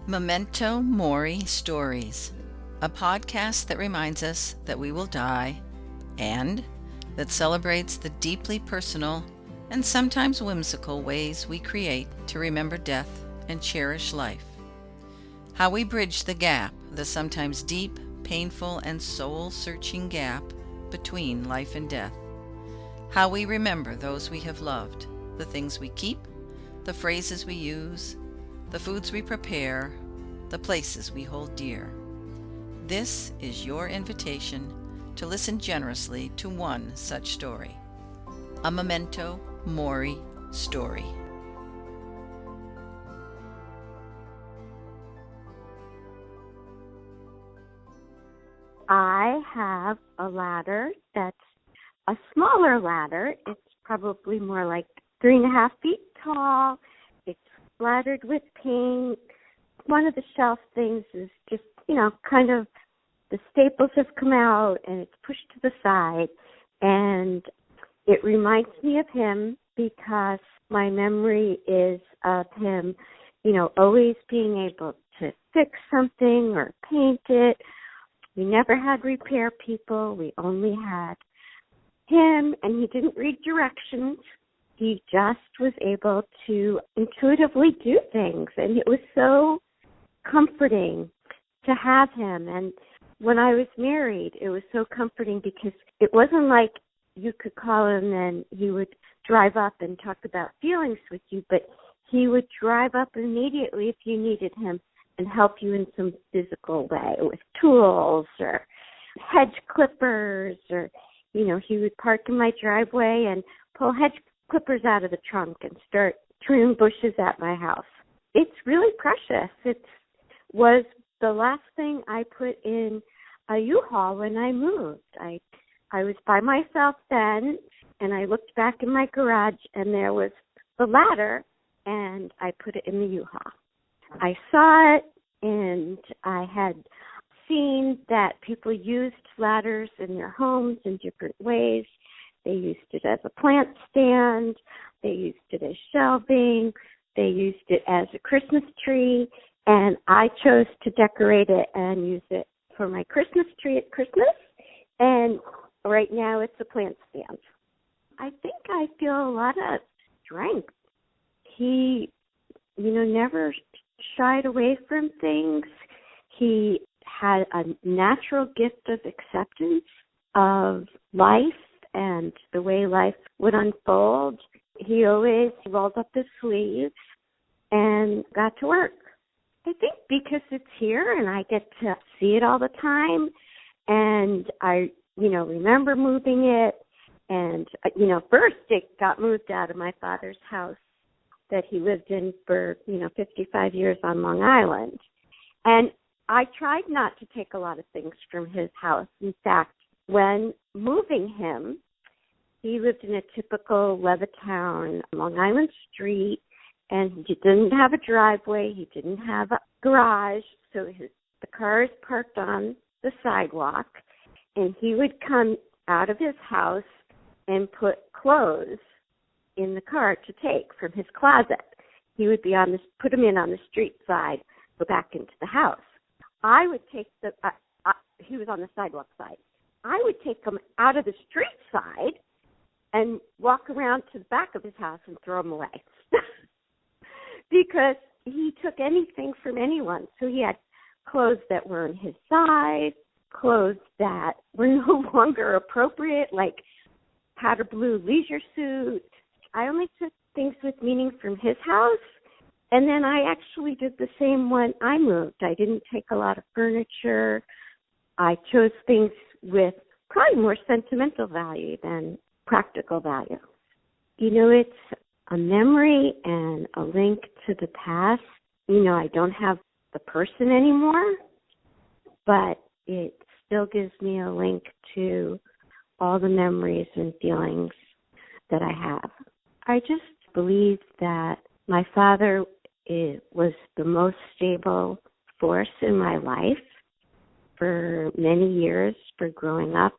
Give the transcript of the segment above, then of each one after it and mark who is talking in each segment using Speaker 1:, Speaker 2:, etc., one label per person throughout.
Speaker 1: Memento Mori Stories, a podcast that reminds us that we will die and that celebrates the deeply personal and sometimes whimsical ways we create to remember death and cherish life. How we bridge the gap, the sometimes deep, painful, and soul-searching gap between life and death. How we remember those we have loved, the things we keep, the phrases we use, the foods we prepare, the places we hold dear. This is your invitation to listen generously to one such story. A Memento Mori story.
Speaker 2: I have a ladder that's a smaller ladder. It's probably more like 3.5 feet tall. It's splattered with paint. One of the shelf things is just, kind of the staples have come out and it's pushed to the side. And it reminds me of him because my memory is of him, always being able to fix something or paint it. We never had repair people. We only had him, and he didn't read directions. He just was able to intuitively do things, and it was so comforting to have him. And when I was married, it was so comforting because it wasn't like you could call him and he would drive up and talk about feelings with you, but he would drive up immediately if you needed him and help you in some physical way with tools or hedge clippers or, he would park in my driveway and pull hedge clippers out of the trunk and start trimming bushes at my house. It's really precious. It was the last thing I put in a U-Haul when I moved. I was by myself then, and I looked back in my garage, and there was the ladder, and I put it in the U-Haul. I saw it, and I had seen that people used ladders in their homes in different ways. They used it as a plant stand. They used it as shelving. They used it as a Christmas tree, and I chose to decorate it and use it for my Christmas tree at Christmas, and right now it's a plant stand. I think I feel a lot of strength. He, never shied away from things. He had a natural gift of acceptance of life and the way life would unfold. He always rolled up his sleeves and got to work. I think because it's here and I get to see it all the time, and I, remember moving it, and, first it got moved out of my father's house that he lived in for, 55 years on Long Island. And I tried not to take a lot of things from his house. In fact, when moving him, he lived in a typical Levittown, Long Island street, and he didn't have a driveway. He didn't have a garage, so the car is parked on the sidewalk, and he would come out of his house and put clothes in the car to take from his closet. He would be put them in on the street side, go back into the house. I would take he was on the sidewalk side. I would take them out of the street side and walk around to the back of his house and throw them away. Because he took anything from anyone. So he had clothes that were in his size, clothes that were no longer appropriate, like powder blue leisure suit. I only took things with meaning from his house, and then I actually did the same when I moved. I didn't take a lot of furniture. I chose things with probably more sentimental value than practical value. It's a memory and a link to the past. I don't have the person anymore, but it still gives me a link to all the memories and feelings that I have. I just believe that my father was the most stable force in my life for many years, for growing up.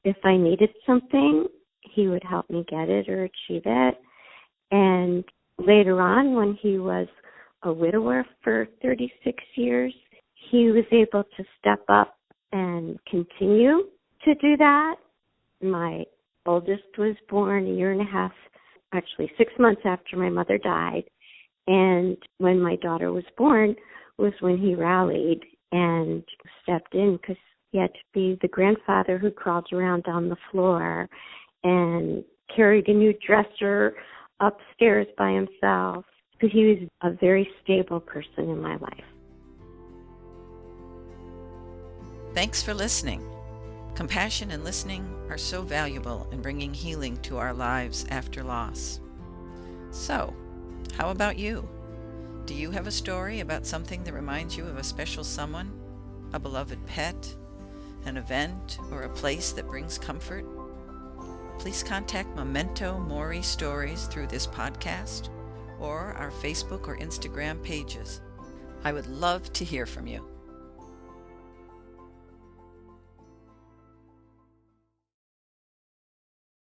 Speaker 2: If I needed something, he would help me get it or achieve it. And later on, when he was a widower for 36 years, he was able to step up and continue to do that. My oldest was born a year and a half, actually 6 months after my mother died. And when my daughter was born was when he rallied and stepped in, because he had to be the grandfather who crawled around on the floor and carried a new dresser upstairs by himself. So he was a very stable person in my life.
Speaker 1: Thanks for listening. Compassion and listening are so valuable in bringing healing to our lives after loss. So, how about you? Do you have a story about something that reminds you of a special someone, a beloved pet, an event, or a place that brings comfort? Please contact Memento Mori Stories through this podcast or our Facebook or Instagram pages. I would love to hear from you.